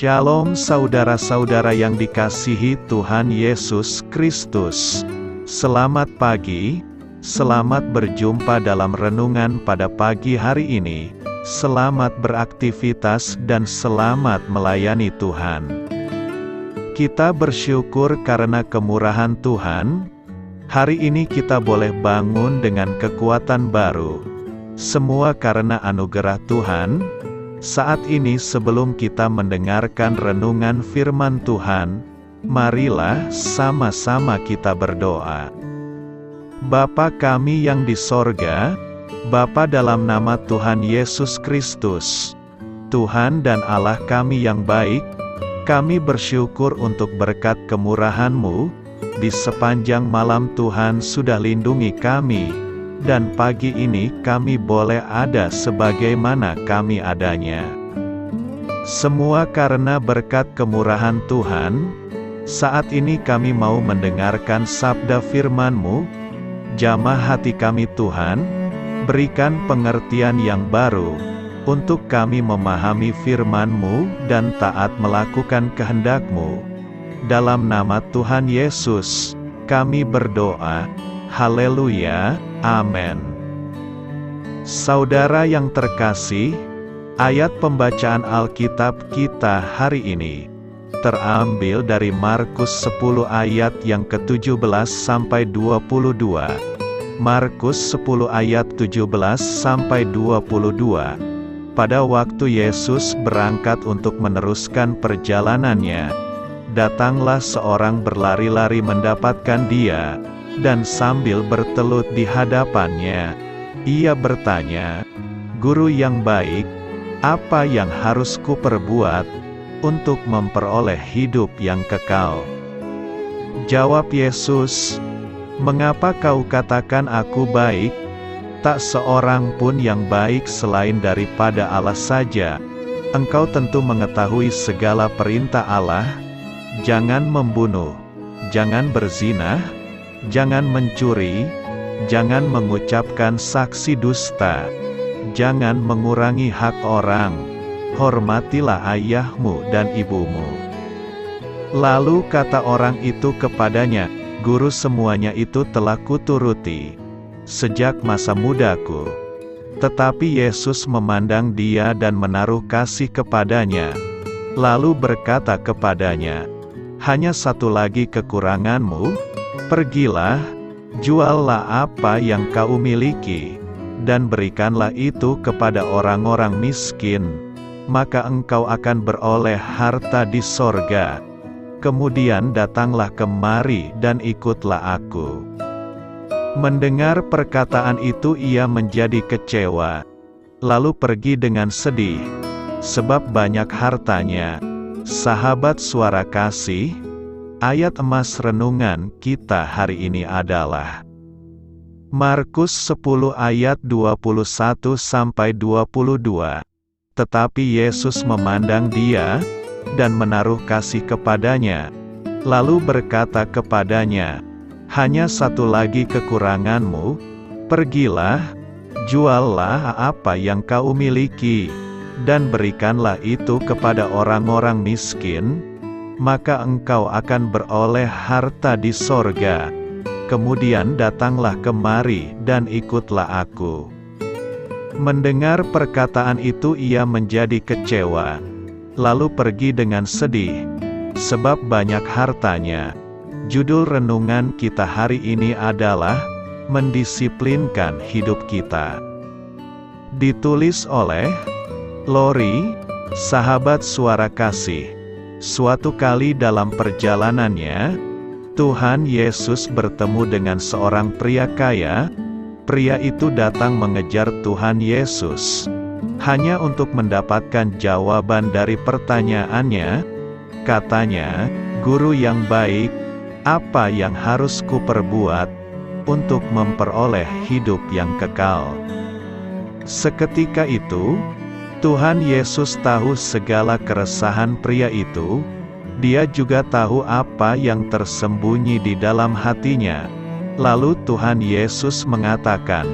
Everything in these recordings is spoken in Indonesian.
Shalom saudara-saudara yang dikasihi Tuhan Yesus Kristus. Selamat pagi, selamat berjumpa dalam renungan pada pagi hari ini. Selamat beraktivitas dan selamat melayani Tuhan. Kita bersyukur karena kemurahan Tuhan. Hari ini kita boleh bangun dengan kekuatan baru. Semua karena anugerah Tuhan. Saat ini sebelum kita mendengarkan renungan firman Tuhan, marilah sama-sama kita berdoa. Bapa kami yang di sorga, Bapa dalam nama Tuhan Yesus Kristus, Tuhan dan Allah kami yang baik, kami bersyukur untuk berkat kemurahan-Mu, di sepanjang malam Tuhan sudah lindungi kami, dan pagi ini kami boleh ada sebagaimana kami adanya. Semua karena berkat kemurahan Tuhan. Saat ini kami mau mendengarkan sabda firman-Mu. Jamah hati kami Tuhan, berikan pengertian yang baru, untuk kami memahami firman-Mu dan taat melakukan kehendak-Mu. Dalam nama Tuhan Yesus, kami berdoa. Haleluya, amin. Saudara yang terkasih, ayat pembacaan Alkitab kita hari ini terambil dari Markus 10 ayat yang ke-17 sampai 22. Markus 10 ayat 17 sampai 22. Pada waktu Yesus berangkat untuk meneruskan perjalanannya, datanglah seorang berlari-lari mendapatkan Dia, dan sambil bertelut di hadapannya, ia bertanya, "Guru yang baik, apa yang harus kuperbuat untuk memperoleh hidup yang kekal?" Jawab Yesus, "Mengapa kau katakan aku baik? Tak seorang pun yang baik selain daripada Allah saja. Engkau tentu mengetahui segala perintah Allah. Jangan membunuh, jangan berzina, jangan mencuri, jangan mengucapkan saksi dusta, jangan mengurangi hak orang, hormatilah ayahmu dan ibumu." Lalu kata orang itu kepadanya, "Guru, semuanya itu telah kuturuti sejak masa mudaku." Tetapi Yesus memandang dia dan menaruh kasih kepadanya, lalu berkata kepadanya, "Hanya satu lagi kekuranganmu. Pergilah, juallah apa yang kau miliki, dan berikanlah itu kepada orang-orang miskin, maka engkau akan beroleh harta di sorga. Kemudian datanglah kemari dan ikutlah aku." Mendengar perkataan itu ia menjadi kecewa, lalu pergi dengan sedih, sebab banyak hartanya. Sahabat Suara Kasih, ayat emas renungan kita hari ini adalah Markus 10 ayat 21 sampai 22. Tetapi Yesus memandang dia dan menaruh kasih kepadanya, lalu berkata kepadanya, "Hanya satu lagi kekuranganmu. Pergilah, juallah apa yang kau miliki, dan berikanlah itu kepada orang-orang miskin, maka engkau akan beroleh harta di sorga. Kemudian datanglah kemari dan ikutlah aku." Mendengar perkataan itu ia menjadi kecewa, lalu pergi dengan sedih, sebab banyak hartanya. Judul renungan kita hari ini adalah Mendisiplinkan Hidup Kita. Ditulis oleh Lori, sahabat Suara Kasih. Suatu kali dalam perjalanannya, Tuhan Yesus bertemu dengan seorang pria kaya. Pria itu datang mengejar Tuhan Yesus hanya untuk mendapatkan jawaban dari pertanyaannya. Katanya, "Guru yang baik, apa yang harus kuperbuat untuk memperoleh hidup yang kekal?" Seketika itu, Tuhan Yesus tahu segala keresahan pria itu. Dia juga tahu apa yang tersembunyi di dalam hatinya. Lalu Tuhan Yesus mengatakan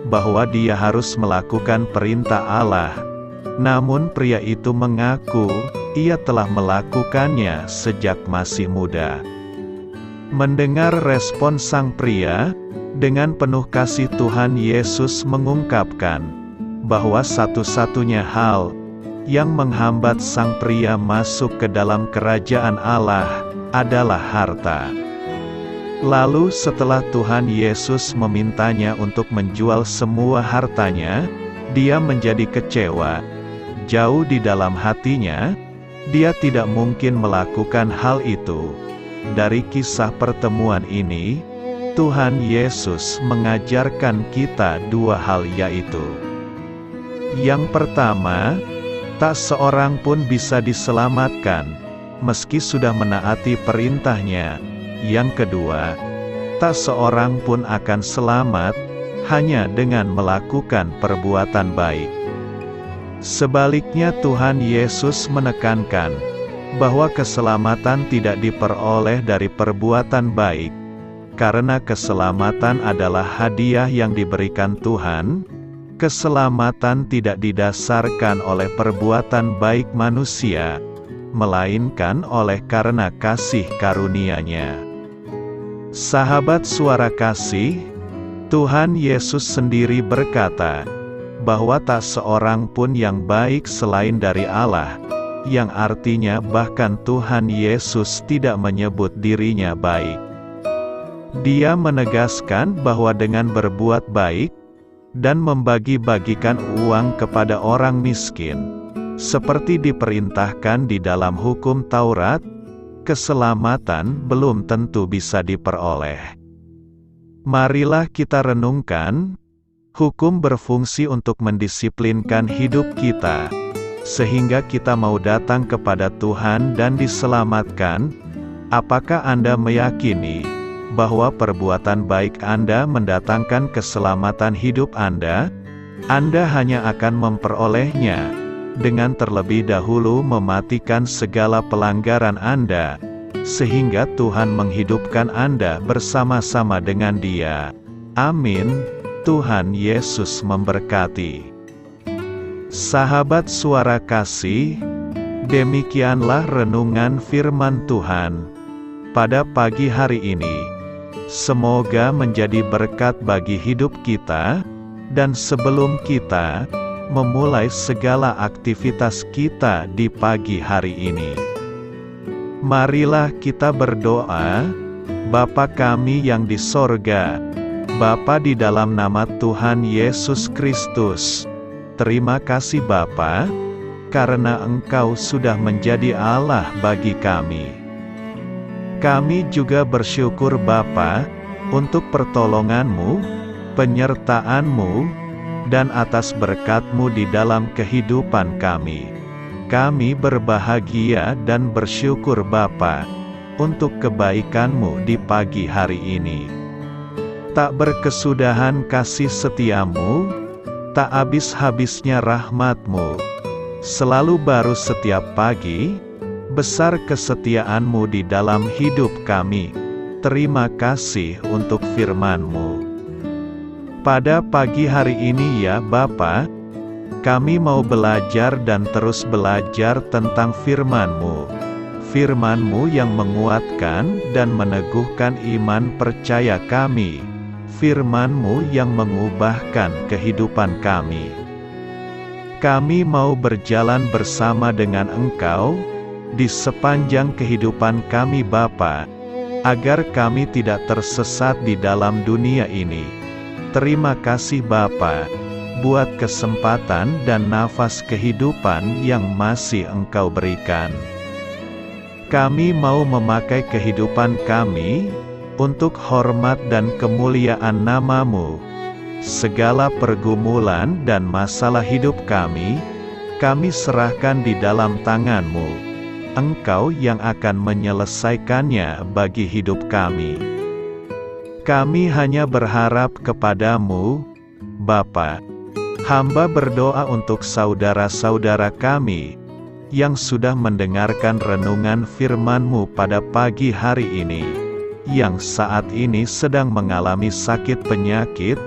bahwa dia harus melakukan perintah Allah, Namun pria itu mengaku, ia telah melakukannya sejak masih muda. Mendengar respon sang pria, dengan penuh kasih Tuhan Yesus mengungkapkan, bahwa satu-satunya hal yang menghambat sang pria masuk ke dalam kerajaan Allah, adalah harta. Lalu setelah Tuhan Yesus memintanya untuk menjual semua hartanya, dia menjadi kecewa. Jauh di dalam hatinya, dia tidak mungkin melakukan hal itu. Dari kisah pertemuan ini, Tuhan Yesus mengajarkan kita dua hal, yaitu: yang pertama, tak seorang pun bisa diselamatkan, meski sudah menaati perintahnya. Yang kedua, tak seorang pun akan selamat, hanya dengan melakukan perbuatan baik. Sebaliknya Tuhan Yesus menekankan, bahwa keselamatan tidak diperoleh dari perbuatan baik, karena keselamatan adalah hadiah yang diberikan Tuhan. Keselamatan tidak didasarkan oleh perbuatan baik manusia, melainkan oleh karena kasih karunia-Nya. Sahabat Suara Kasih, Tuhan Yesus sendiri berkata, bahwa tak seorang pun yang baik selain dari Allah, yang artinya bahkan Tuhan Yesus tidak menyebut dirinya baik. Dia menegaskan bahwa dengan berbuat baik, dan membagi-bagikan uang kepada orang miskin, seperti diperintahkan di dalam hukum Taurat, keselamatan belum tentu bisa diperoleh. Marilah kita renungkan, hukum berfungsi untuk mendisiplinkan hidup kita, sehingga kita mau datang kepada Tuhan dan diselamatkan. Apakah Anda meyakini bahwa perbuatan baik Anda mendatangkan keselamatan hidup Anda? Anda hanya akan memperolehnya dengan terlebih dahulu mematikan segala pelanggaran Anda, sehingga Tuhan menghidupkan Anda bersama-sama dengan Dia. Amin. Tuhan Yesus memberkati. Sahabat Suara Kasih, demikianlah renungan firman Tuhan pada pagi hari ini. Semoga menjadi berkat bagi hidup kita, dan sebelum kita memulai segala aktivitas kita di pagi hari ini, marilah kita berdoa. Bapa kami yang di sorga, Bapa, di dalam nama Tuhan Yesus Kristus, terima kasih Bapa, karena Engkau sudah menjadi Allah bagi kami. Kami juga bersyukur Bapa, untuk pertolongan-Mu, penyertaan-Mu, dan atas berkat-Mu di dalam kehidupan kami. Kami berbahagia dan bersyukur Bapa, untuk kebaikan-Mu di pagi hari ini. Tak berkesudahan kasih setia-Mu, tak habis-habisnya rahmat-Mu, selalu baru setiap pagi. Besar kesetiaan-Mu di dalam hidup kami. Terima kasih untuk firman-Mu. Pada pagi hari ini ya Bapa, kami mau belajar dan terus belajar tentang firman-Mu. Firman-Mu yang menguatkan dan meneguhkan iman percaya kami. Firman-Mu yang mengubahkan kehidupan kami. Kami mau berjalan bersama dengan Engkau di sepanjang kehidupan kami Bapa, agar kami tidak tersesat di dalam dunia ini. Terima kasih Bapa, buat kesempatan dan nafas kehidupan yang masih Engkau berikan. Kami mau memakai kehidupan kami, untuk hormat dan kemuliaan nama-Mu. Segala pergumulan dan masalah hidup kami serahkan di dalam tangan-Mu. Engkau yang akan menyelesaikannya bagi hidup kami. Kami hanya berharap kepada-Mu, Bapa. Hamba berdoa untuk saudara-saudara kami, yang sudah mendengarkan renungan firman-Mu pada pagi hari ini, yang saat ini sedang mengalami sakit penyakit,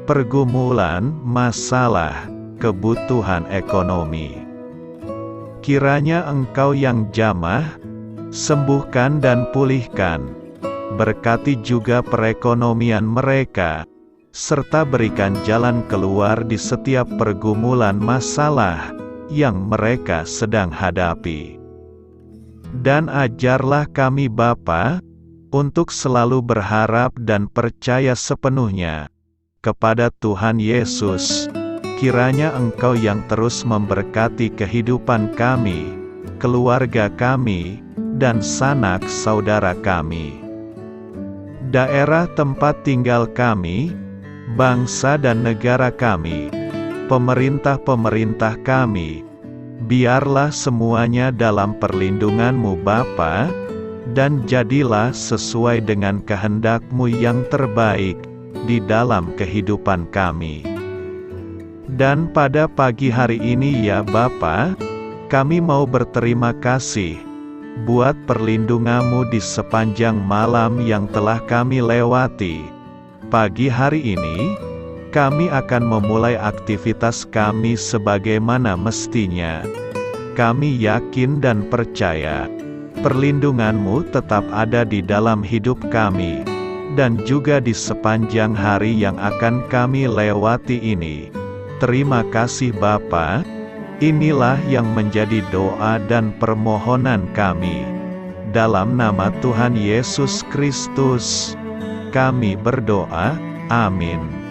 pergumulan, masalah, kebutuhan ekonomi. Kiranya Engkau yang jamah, sembuhkan dan pulihkan. Berkati juga perekonomian mereka, serta berikan jalan keluar di setiap pergumulan masalah yang mereka sedang hadapi. Dan ajarlah kami Bapa, untuk selalu berharap dan percaya sepenuhnya kepada Tuhan Yesus. Kiranya Engkau yang terus memberkati kehidupan kami, keluarga kami, dan sanak saudara kami, daerah tempat tinggal kami, bangsa dan negara kami, pemerintah-pemerintah kami. Biarlah semuanya dalam perlindungan-Mu Bapa, dan jadilah sesuai dengan kehendak-Mu yang terbaik di dalam kehidupan kami. Dan pada pagi hari ini ya Bapa, kami mau berterima kasih buat perlindungan-Mu di sepanjang malam yang telah kami lewati. Pagi hari ini, kami akan memulai aktivitas kami sebagaimana mestinya. Kami yakin dan percaya, perlindungan-Mu tetap ada di dalam hidup kami, dan juga di sepanjang hari yang akan kami lewati ini. Terima kasih Bapa. Inilah yang menjadi doa dan permohonan kami. Dalam nama Tuhan Yesus Kristus, kami berdoa. Amin.